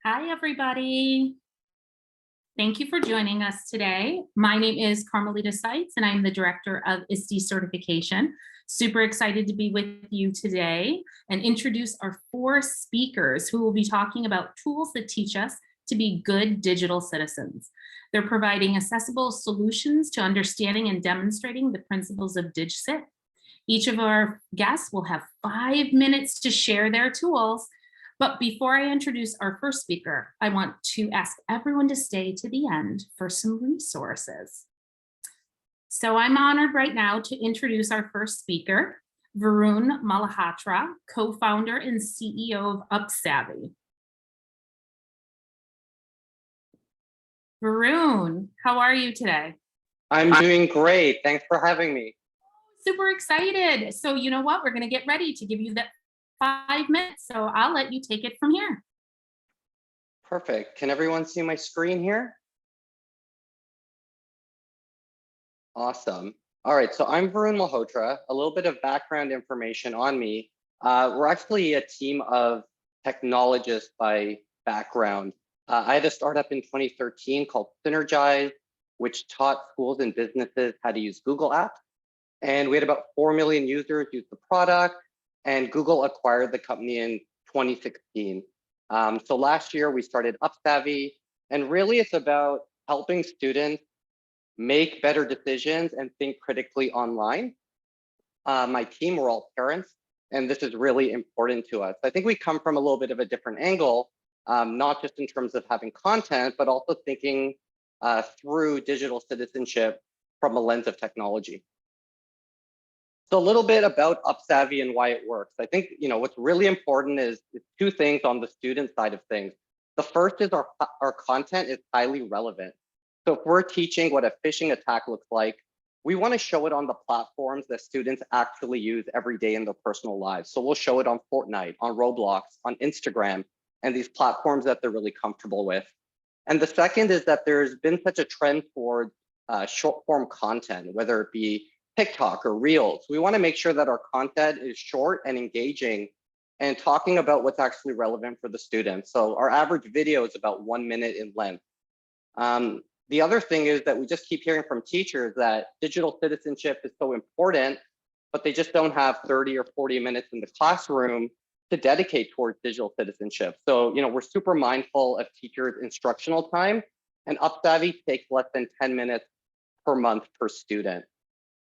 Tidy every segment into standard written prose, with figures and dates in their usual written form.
Hi, everybody. Thank you for joining us today. My name is Carmelita Seitz, and I'm the Director of ISTE Certification. Super excited to be with you today and introduce our 4 speakers who will be talking about tools that teach us to be good digital citizens. They're providing accessible solutions to understanding and demonstrating the principles of DigCit. Each of our guests will have 5 minutes to share their tools. But before I introduce our first speaker, I want to ask everyone to stay to the end for some resources. So I'm honored right now to introduce our first speaker, Varun Malhotra, co-founder and CEO of UpSavvy. Varun, how are you today? I'm doing great. Thanks for having me. Super excited. So you know what? We're going to get ready to give you that 5 minutes. So I'll let you take it from here. Perfect. Can everyone see my screen here? Awesome. All right. So I'm Varun Malhotra. A little bit of background information on me. We're actually a team of technologists by background. I had a startup in 2013 called Synergize, which taught schools and businesses how to use Google Apps. And we had about 4 million users use the product. And Google acquired the company in 2016. So last year we started UpSavvy, and really it's about helping students make better decisions and think critically online. My team, we're all parents, and this is really important to us. I think we come from a little bit of a different angle, not just in terms of having content, but also thinking through digital citizenship from a lens of technology. So a little bit about UpSavvy and why it works. I think what's really important is 2 things on the student side of things. The first is our content is highly relevant. So if we're teaching what a phishing attack looks like, we want to show it on the platforms that students actually use every day in their personal lives. So we'll show it on Fortnite, on Roblox, on Instagram, and these platforms that they're really comfortable with. And the second is that there's been such a trend toward short form content, whether it be TikTok or Reels. We want to make sure that our content is short and engaging and talking about what's actually relevant for the students. So our average video is about 1 minute in length. The other thing is that we just keep hearing from teachers that digital citizenship is so important, but they just don't have 30 or 40 minutes in the classroom to dedicate towards digital citizenship. So, we're super mindful of teachers' instructional time, and UpSavvy takes less than 10 minutes per month per student.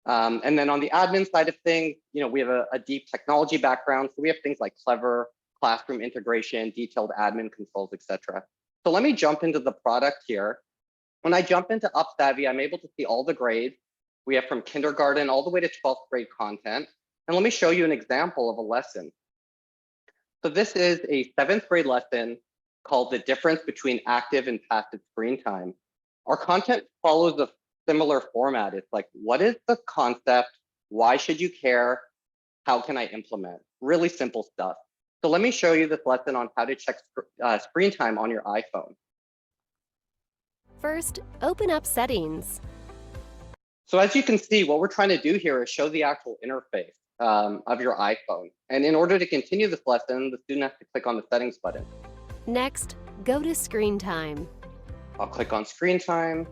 And then on the admin side of things, we have a deep technology background. So we have things like clever classroom integration, detailed admin controls, etc. So let me jump into the product here. When I jump into UpSavvy, I'm able to see all the grades. We have from kindergarten all the way to 12th grade content. And let me show you an example of a lesson. So this is a 7th grade lesson called The Difference Between Active and Passive Screen Time. Our content follows a similar format. It's like, what is the concept? Why should you care? How can I implement? Really simple stuff. So let me show you this lesson on how to check screen time on your iPhone. First, open up Settings. So as you can see, what we're trying to do here is show the actual interface of your iPhone. And in order to continue this lesson, the student has to click on the Settings button. Next, go to Screen Time. I'll click on Screen Time.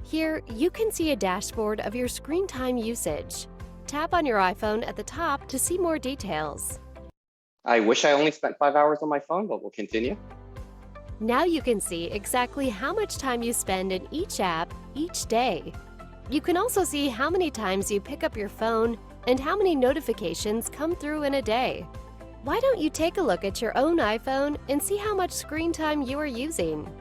Here, you can see a dashboard of your screen time usage. Tap on your iPhone at the top to see more details. I wish I only spent 5 hours on my phone, but we'll continue. Now you can see exactly how much time you spend in each app each day. You can also see how many times you pick up your phone and how many notifications come through in a day. Why don't you take a look at your own iPhone and see how much screen time you are using?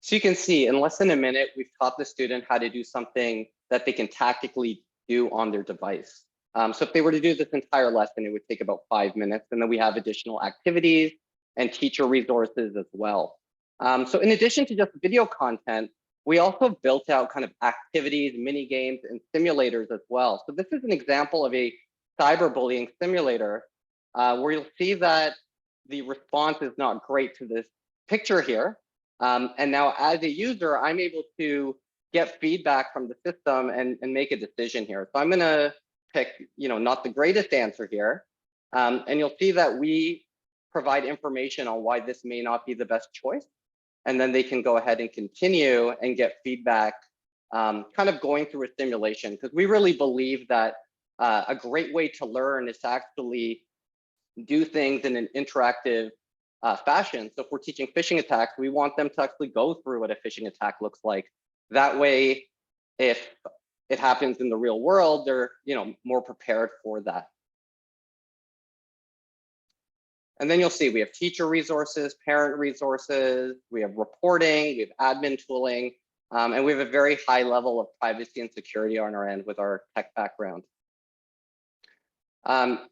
So you can see in less than a minute, we've taught the student how to do something that they can tactically do on their device. So if they were to do this entire lesson, it would take about 5 minutes. And then we have additional activities and teacher resources as well. So in addition to just video content, we also built out kind of activities, mini games, and simulators as well. So this is an example of a cyberbullying simulator where you'll see that the response is not great to this picture here. And now as a user, I'm able to get feedback from the system and make a decision here. So I'm gonna pick, not the greatest answer here. And you'll see that we provide information on why this may not be the best choice. And then they can go ahead and continue and get feedback, kind of going through a simulation, because we really believe that a great way to learn is to actually do things in an interactive fashion. So if we're teaching phishing attacks, we want them to actually go through what a phishing attack looks like. That way, if it happens in the real world, they're more prepared for that. And then you'll see we have teacher resources, parent resources, we have reporting, we have admin tooling, and we have a very high level of privacy and security on our end with our tech background.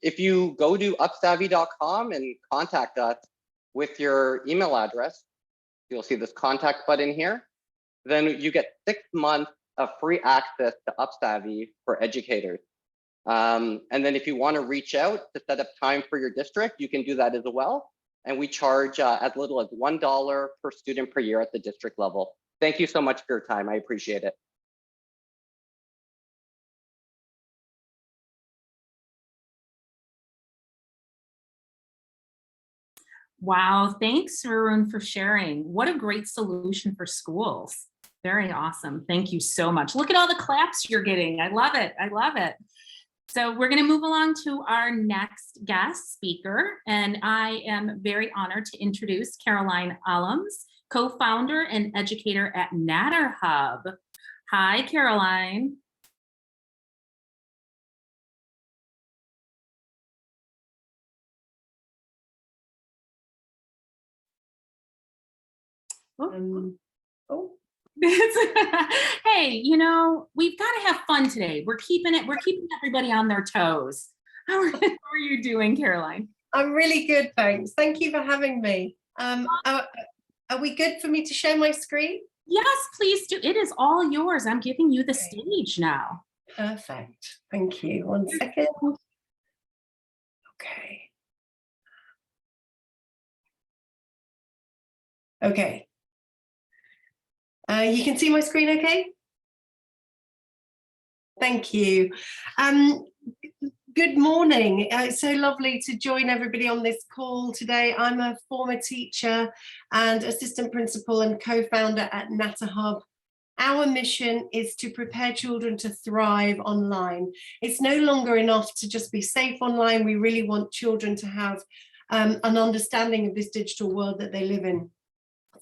If you go to UpSavvy.com and contact us with your email address, you'll see this contact button here. Then you get 6 months of free access to UpSavvy for educators. And then if you want to reach out to set up time for your district, you can do that as well. And we charge as little as $1 per student per year at the district level. Thank you so much for your time. I appreciate it. Wow, thanks, Varun, for sharing. What a great solution for schools. Very awesome. Thank you so much. Look at all the claps you're getting. I love it. I love it. So we're going to move along to our next guest speaker, and I am very honored to introduce Caroline Allums, co-founder and educator at Natterhub. Hi, Caroline. Hey, we've got to have fun today. We're keeping everybody on their toes. How are you doing, Caroline? I'm really good, thanks. Thank you for having me. Are we good for me to share my screen? Yes, please do. It is all yours. I'm giving you the stage now. Perfect. Thank you. 1 second. Okay. Okay. You can see my screen okay? Thank you. Good morning. It's so lovely to join everybody on this call today. I'm a former teacher and assistant principal and co-founder at Natterhub. Our mission is to prepare children to thrive online. It's no longer enough to just be safe online. We really want children to have an understanding of this digital world that they live in.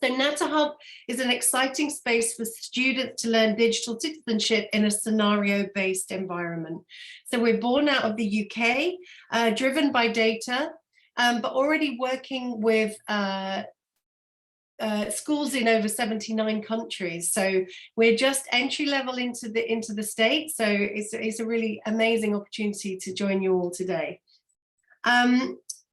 So Natterhub is an exciting space for students to learn digital citizenship in a scenario-based environment. So we're born out of the UK, driven by data, but already working with schools in over 79 countries. So we're just entry level into the States. So it's a really amazing opportunity to join you all today.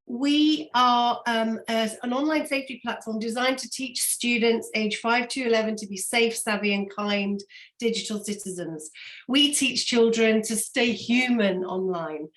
We are an online safety platform designed to teach students aged 5 to 11 to be safe, savvy, and kind digital citizens. We teach children to stay human online.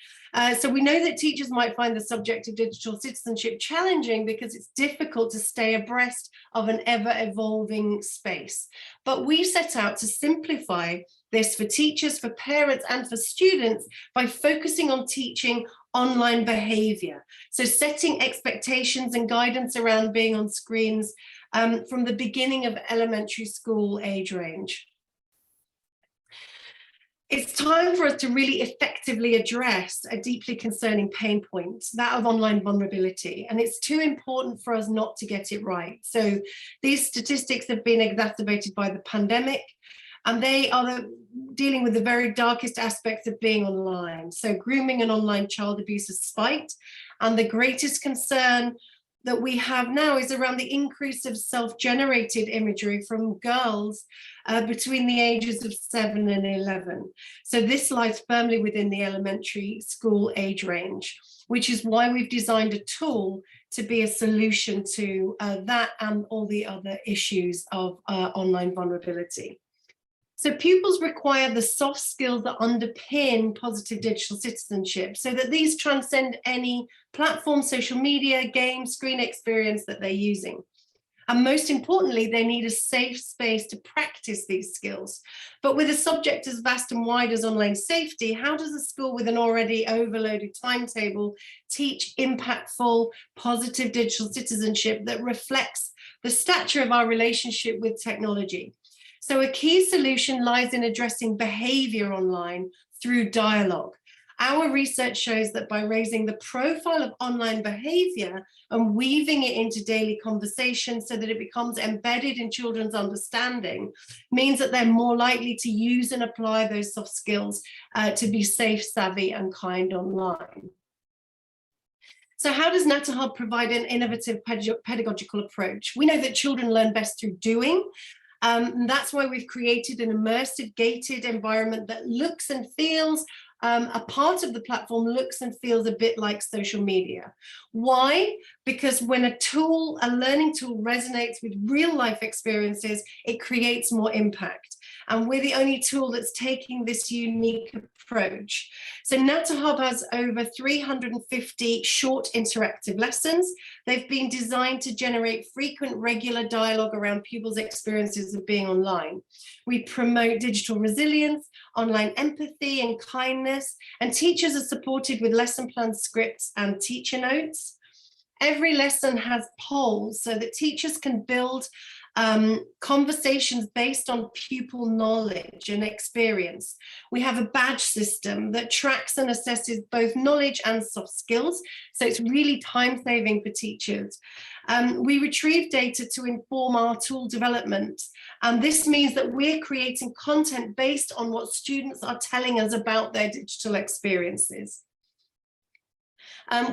So we know that teachers might find the subject of digital citizenship challenging because it's difficult to stay abreast of an ever-evolving space. But we set out to simplify this for teachers, for parents, and for students by focusing on teaching online behavior. So setting expectations and guidance around being on screens from the beginning of elementary school age range. It's time for us to really effectively address a deeply concerning pain point, that of online vulnerability. And it's too important for us not to get it right. So these statistics have been exacerbated by the pandemic, and they are dealing with the very darkest aspects of being online. So grooming and online child abuse has spiked. And the greatest concern that we have now is around the increase of self-generated imagery from girls between the ages of 7 and 11. So this lies firmly within the elementary school age range, which is why we've designed a tool to be a solution to that and all the other issues of online vulnerability. So pupils require the soft skills that underpin positive digital citizenship so that these transcend any platform, social media, game, screen experience that they're using. And most importantly, they need a safe space to practice these skills. But with a subject as vast and wide as online safety, how does a school with an already overloaded timetable teach impactful, positive digital citizenship that reflects the stature of our relationship with technology? So a key solution lies in addressing behavior online through dialogue. Our research shows that by raising the profile of online behavior and weaving it into daily conversation so that it becomes embedded in children's understanding, means that they're more likely to use and apply those soft skills to be safe, savvy, and kind online. So how does Natterhub provide an innovative pedagogical approach? We know that children learn best through doing. And that's why we've created an immersive gated environment that looks and feels, a part of the platform looks and feels a bit like social media. Why? Because when a learning tool resonates with real life experiences, it creates more impact. And we're the only tool that's taking this unique approach. So Natterhub has over 350 short interactive lessons. They've been designed to generate frequent, regular dialogue around pupils' experiences of being online. We promote digital resilience, online empathy and kindness, and teachers are supported with lesson plan scripts and teacher notes. Every lesson has polls so that teachers can build conversations based on pupil knowledge and experience. We have a badge system that tracks and assesses both knowledge and soft skills, so it's really time-saving for teachers. We retrieve data to inform our tool development, and this means that we're creating content based on what students are telling us about their digital experiences.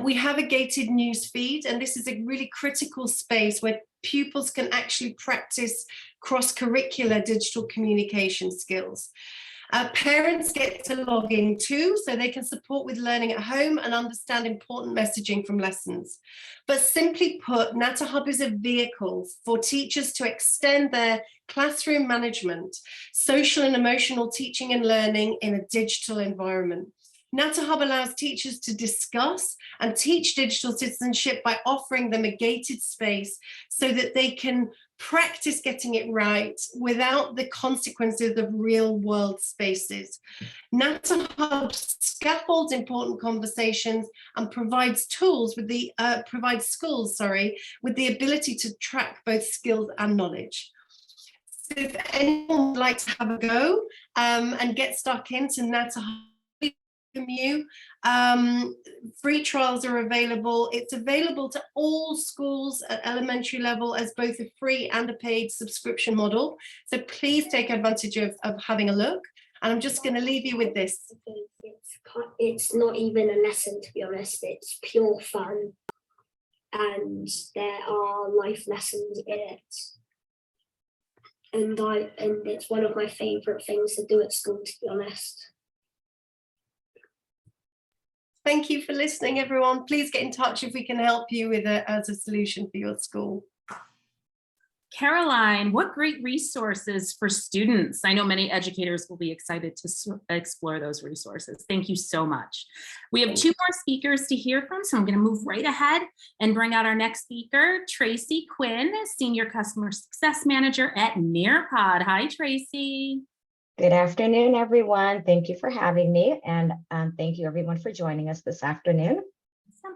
We have a gated news feed, and this is a really critical space where pupils can actually practice cross-curricular digital communication skills. Parents get to log in too, so they can support with learning at home and understand important messaging from lessons. But simply put, Natterhub is a vehicle for teachers to extend their classroom management, social and emotional teaching and learning in a digital environment. Natterhub allows teachers to discuss and teach digital citizenship by offering them a gated space so that they can practice getting it right without the consequences of real world spaces. Natterhub scaffolds important conversations and provides schools with the ability to track both skills and knowledge. So if anyone would like to have a go and get stuck into Natterhub, you. Free trials are available. It's available to all schools at elementary level as both a free and a paid subscription model. So please take advantage of having a look. And I'm just going to leave you with this. It's not even a lesson, to be honest. It's pure fun. And there are life lessons in it. And it's one of my favourite things to do at school, to be honest. Thank you for listening, everyone. Please get in touch if we can help you with it as a solution for your school. Caroline, what great resources for students. I know many educators will be excited to explore those resources. Thank you so much. We have two more speakers to hear from, so I'm going to move right ahead and bring out our next speaker, Tracy Quinn, Senior Customer Success Manager at Nearpod. Hi, Tracy. Good afternoon, everyone. Thank you for having me, and thank you everyone for joining us this afternoon.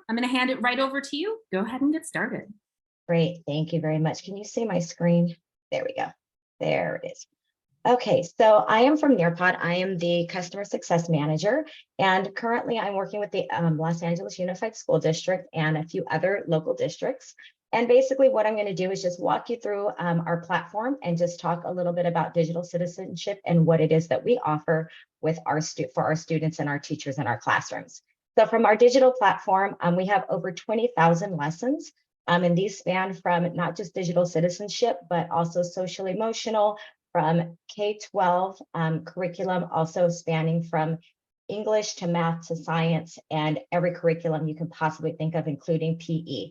I'm going to hand it right over to you. Go ahead and get started. Great, thank you very much. Can you see my screen? There we go. There it is. Okay, so I am from Nearpod. I am the Customer Success Manager, and currently I'm working with the Los Angeles Unified School District and a few other local districts. And basically what I'm going to do is just walk you through our platform and just talk a little bit about digital citizenship and what it is that we offer with for our students and our teachers in our classrooms. So from our digital platform, we have over 20,000 lessons, and these span from not just digital citizenship, but also social emotional, from K-12 curriculum, also spanning from English to math to science, and every curriculum you can possibly think of, including PE.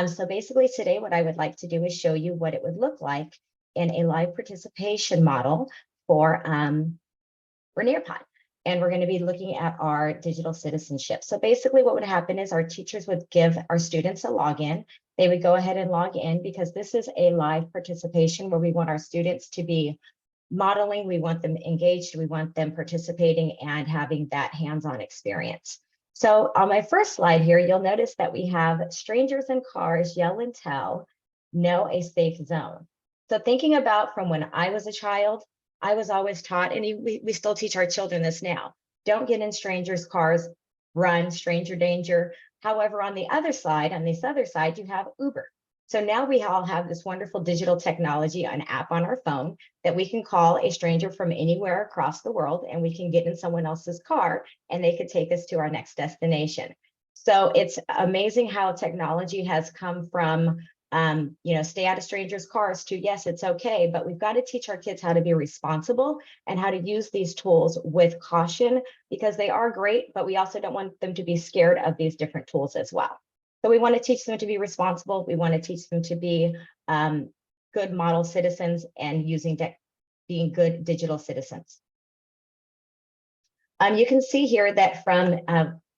So basically today, what I would like to do is show you what it would look like in a live participation model for Nearpod. And we're going to be looking at our digital citizenship. So basically what would happen is our teachers would give our students a login. they would go ahead and log in, because this is a live participation where we want our students to be modeling, we want them engaged, we want them participating and having that hands-on experience. So on my first slide here, you'll notice that we have strangers in cars yell and tell, know a safe zone. So thinking about from when I was a child, I was always taught, and we still teach our children this now, don't get in strangers' cars, run, stranger danger. However, on the other side, you have Uber. So now we all have this wonderful digital technology, an app on our phone that we can call a stranger from anywhere across the world, and we can get in someone else's car and they could take us to our next destination. So it's amazing how technology has come from, stay out of strangers' cars to, yes, it's okay, but we've got to teach our kids how to be responsible and how to use these tools with caution, because they are great, but we also don't want them to be scared of these different tools as well. So we want to teach them to be responsible. We want to teach them to be good model citizens and being good digital citizens. You can see here that from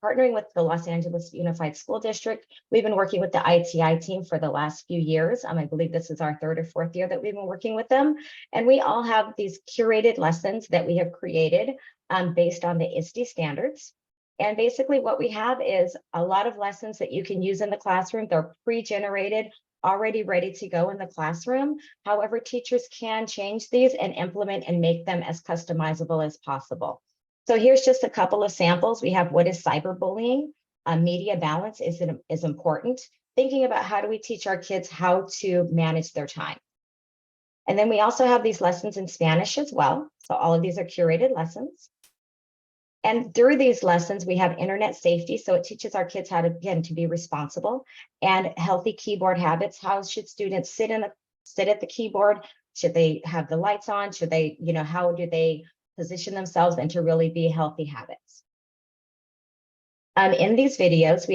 partnering with the Los Angeles Unified School District, we've been working with the ITI team for the last few years. I believe this is our 3rd or 4th year that we've been working with them. And we all have these curated lessons that we have created based on the ISTE standards. And basically what we have is a lot of lessons that you can use in the classroom. They're pre-generated, already ready to go in the classroom. However, teachers can change these and implement and make them as customizable as possible. So here's just a couple of samples. We have what is cyberbullying. Media balance is important. Thinking about how do we teach our kids how to manage their time. And then we also have these lessons in Spanish as well. So all of these are curated lessons. And through these lessons, we have internet safety. So it teaches our kids how to, again, to be responsible, and healthy keyboard habits. How should students sit at the keyboard? Should they have the lights on? Should they, how do they position themselves, and to really be healthy habits? In these videos,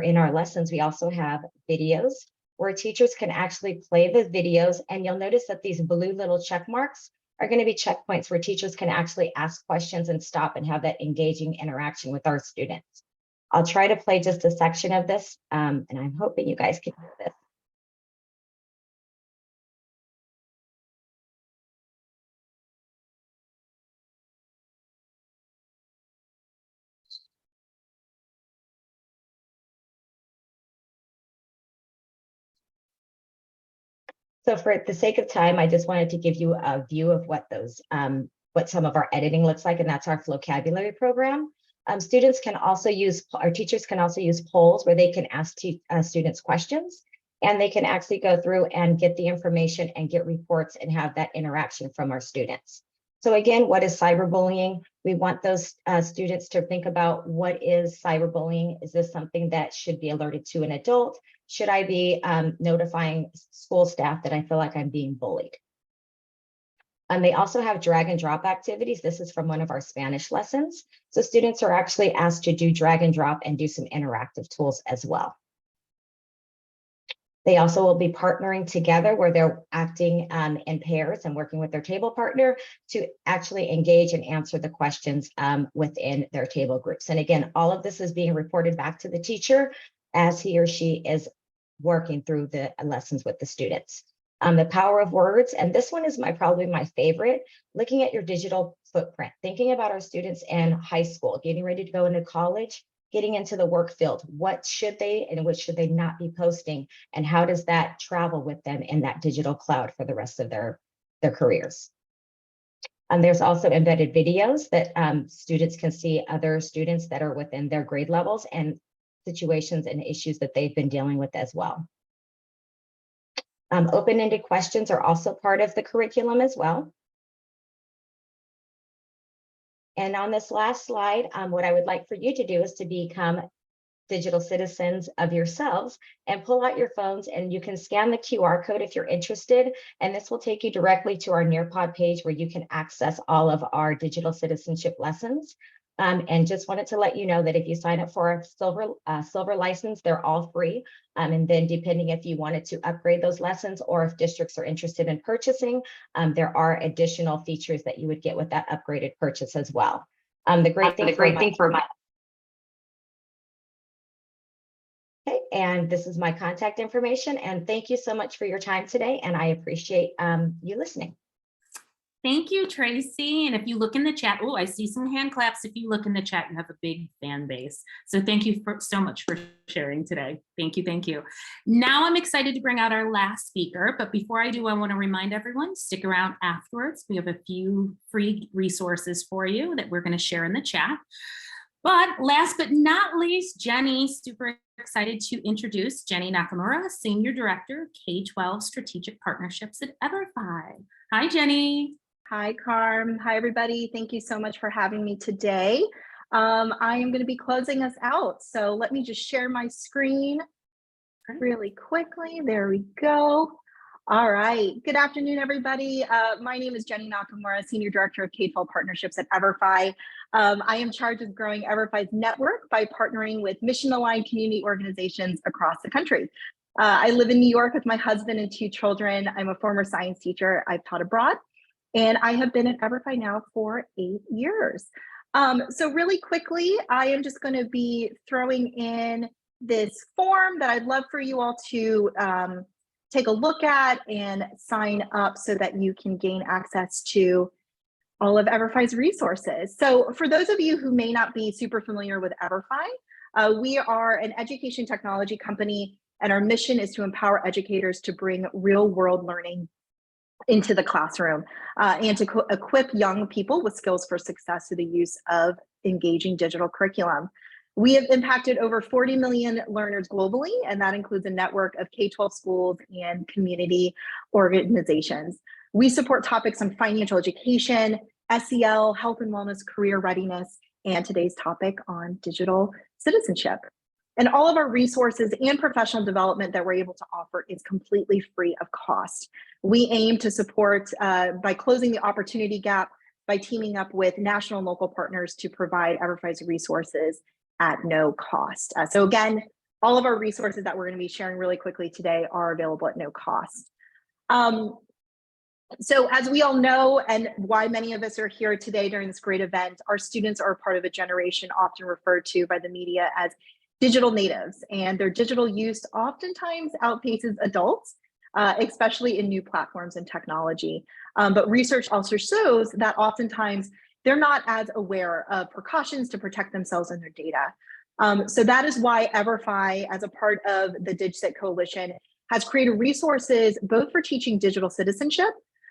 in our lessons, we also have videos where teachers can actually play the videos. And you'll notice that these blue little check marks are going to be checkpoints where teachers can actually ask questions and stop and have that engaging interaction with our students. I'll try to play just a section of this, and I'm hoping you guys can hear this. So for the sake of time, I just wanted to give you a view of what some of our editing looks like, and that's our vocabulary program. Teachers can also use polls where they can ask students questions, and they can actually go through and get the information and get reports and have that interaction from our students. So again, what is cyberbullying? We want those students to think about, what is cyberbullying? Is this something that should be alerted to an adult? Should I be notifying school staff that I feel like I'm being bullied? And they also have drag and drop activities. This is from one of our Spanish lessons. So students are actually asked to do drag and drop and do some interactive tools as well. They also will be partnering together where they're acting in pairs and working with their table partner to actually engage and answer the questions within their table groups. And again, all of this is being reported back to the teacher as he or she is working through the lessons with the students. The power of words, and this one is probably my favorite, looking at your digital footprint, thinking about our students in high school, getting ready to go into college, getting into the work field. What should they and what should they not be posting? And how does that travel with them in that digital cloud for the rest of their careers? There's also embedded videos that students can see other students that are within their grade levels and situations and issues that they've been dealing with as well. Open-ended questions are also part of the curriculum as well. And on this last slide, what I would like for you to do is to become digital citizens of yourselves and pull out your phones, and you can scan the QR code if you're interested. And this will take you directly to our Nearpod page where you can access all of our digital citizenship lessons. And just wanted to let you know that if you sign up for a silver license, they're all free. And then depending if you wanted to upgrade those lessons or if districts are interested in purchasing, there are additional features that you would get with that upgraded purchase as well. The great thing for my and this is my contact information. And thank you so much for your time today. And I appreciate you listening. Thank you, Tracy. And if you look in the chat, oh, I see some hand claps. If you look in the chat, you have a big fan base. So thank you so much for sharing today. Thank you, thank you. Now I'm excited to bring out our last speaker. But before I do, I want to remind everyone, stick around afterwards. We have a few free resources for you that we're going to share in the chat. But last but not least, Jenny, super excited to introduce Jenny Nakamura, Senior Director, K-12 Strategic Partnerships at EVERFI. Hi, Jenny. Hi, Carm. Hi, everybody. Thank you so much for having me today. I am going to be closing us out. So let me just share my screen really quickly. There we go. All right. Good afternoon, everybody. My name is Jenny Nakamura, Senior Director of K-12 Partnerships at EVERFI. I am charged with growing EVERFI's network by partnering with mission-aligned community organizations across the country. I live in New York with my husband and 2 children. I'm a former science teacher. I've taught abroad. And I have been at EVERFI now for 8 years. So really quickly, I am just going to be throwing in this form that I'd love for you all to take a look at and sign up so that you can gain access to all of EVERFI's resources. So for those of you who may not be super familiar with EVERFI, we are an education technology company, and our mission is to empower educators to bring real-world learning into the classroom and to equip young people with skills for success through the use of engaging digital curriculum. We have impacted over 40 million learners globally, and that includes a network of K-12 schools and community organizations. We support topics on financial education, SEL, health and wellness, career readiness, and today's topic on digital citizenship. And all of our resources and professional development that we're able to offer is completely free of cost. We aim to support by closing the opportunity gap by teaming up with national and local partners to provide EVERFI's resources at no cost. So again, all of our resources that we're going to be sharing really quickly today are available at no cost. So as we all know, and why many of us are here today during this great event, our students are part of a generation often referred to by the media as digital natives, and their digital use oftentimes outpaces adults, especially in new platforms and technology. But research also shows that oftentimes they're not as aware of precautions to protect themselves and their data. So that is why EVERFI, as a part of the DigCit Coalition, has created resources both for teaching digital citizenship,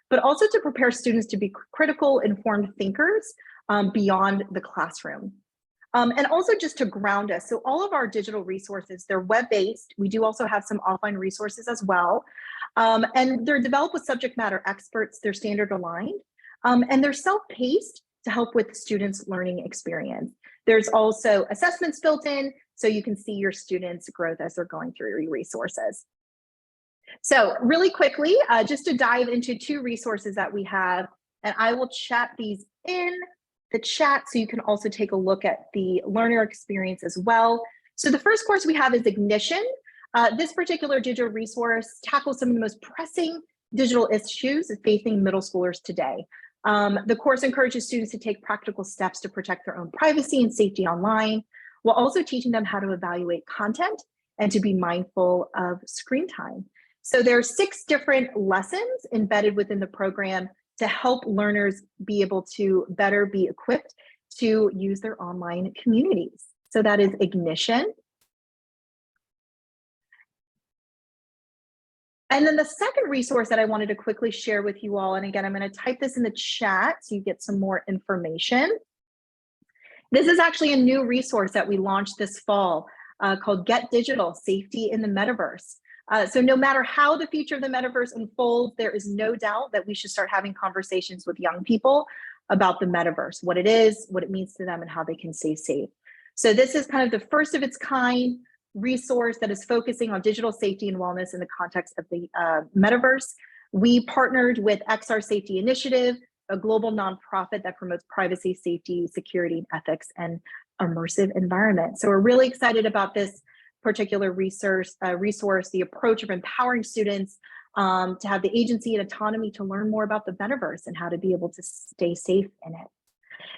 but also to prepare students to be critical, informed thinkers beyond the classroom. And also just to ground us. So all of our digital resources, they're web-based. We do also have some offline resources as well. And they're developed with subject matter experts. They're standard aligned. And they're self-paced to help with students' learning experience. There's also assessments built in, so you can see your students' growth as they're going through your resources. So really quickly, just to dive into 2 resources that we have, and I will chat these in the chat so you can also take a look at the learner experience as well. So the first course we have is Ignition. This particular digital resource tackles some of the most pressing digital issues facing middle schoolers today. The course encourages students to take practical steps to protect their own privacy and safety online, while also teaching them how to evaluate content and to be mindful of screen time. So there are 6 different lessons embedded within the program to help learners be able to better be equipped to use their online communities. So that is Ignition. And then the second resource that I wanted to quickly share with you all, and again, I'm going to type this in the chat so you get some more information. This is actually a new resource that we launched this fall called Get Digital: Safety in the Metaverse. So no matter how the future of the metaverse unfolds, there is no doubt that we should start having conversations with young people about the metaverse, what it is, what it means to them, and how they can stay safe. So this is kind of the first of its kind resource that is focusing on digital safety and wellness in the context of the metaverse. We partnered with XR Safety Initiative, a global nonprofit that promotes privacy, safety, security, ethics, and immersive environment. So we're really excited about this particular resource, the approach of empowering students to have the agency and autonomy to learn more about the metaverse and how to be able to stay safe in it.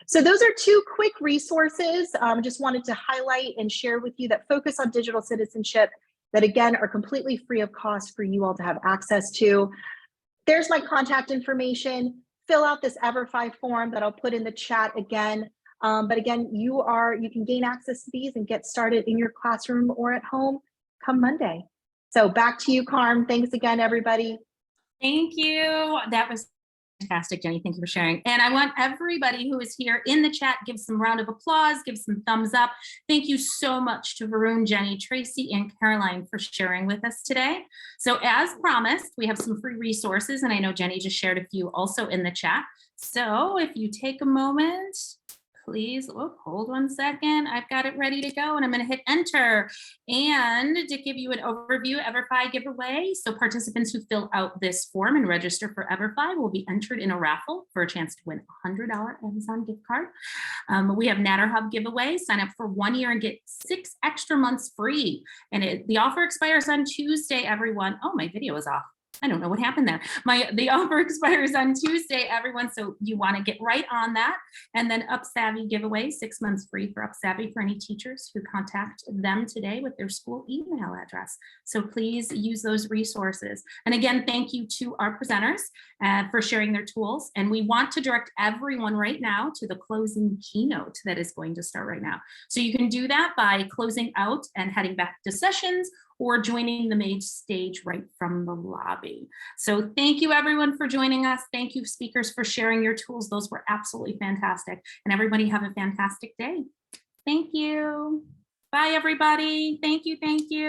So those are 2 quick resources. Just wanted to highlight and share with you that focus on digital citizenship that again are completely free of cost for you all to have access to. There's my contact information. Fill out this EVERFI form that I'll put in the chat again. But again, you can gain access to these and get started in your classroom or at home come Monday. So back to you, Carm. Thanks again, everybody. Thank you. That was fantastic, Jenny. Thank you for sharing. And I want everybody who is here in the chat, give some round of applause, give some thumbs up. Thank you so much to Varun, Jenny, Tracy, and Caroline for sharing with us today. So as promised, we have some free resources, and I know Jenny just shared a few also in the chat. So if you take a moment, please, hold 1 second. I've got it ready to go and I'm going to hit enter. And to give you an overview, EVERFI giveaway. So participants who fill out this form and register for EVERFI will be entered in a raffle for a chance to win a $100 Amazon gift card. We have Natterhub giveaway. Sign up for 1 year and get 6 extra months free. And the offer expires on Tuesday, everyone. Oh, my video is off. I don't know what happened there. The offer expires on Tuesday, everyone. So you want to get right on that. And then UpSavvy giveaway, 6 months free for UpSavvy for any teachers who contact them today with their school email address. So please use those resources. And again, thank you to our presenters for sharing their tools. And we want to direct everyone right now to the closing keynote that is going to start right now. So you can do that by closing out and heading back to sessions, or joining the main stage right from the lobby. So thank you everyone for joining us. Thank you speakers for sharing your tools. Those were absolutely fantastic. And everybody have a fantastic day. Thank you. Bye everybody. Thank you. Thank you.